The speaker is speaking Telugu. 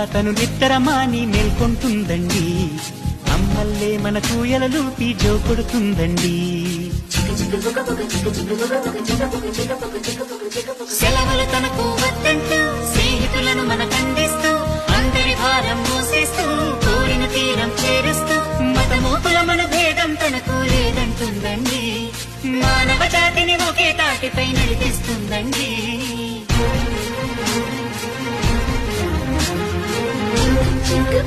తను నిద్రమాని మేల్కొంటుందండి. అమ్మల్లే మన కూయలలూపి జో కొడుతుందండి. సెలవులు తనకు వద్దంటూ స్నేహితులను మన కండిస్తూ అందరి భారం మోసేస్తూ కోరిన తీరం చేరుస్తూ మతమూపుల మన భేదం తనకు లేదంటుందండి. మానవ జాతిని ఒకే తాటిపై నడిపిస్తుందండి. చిక్కు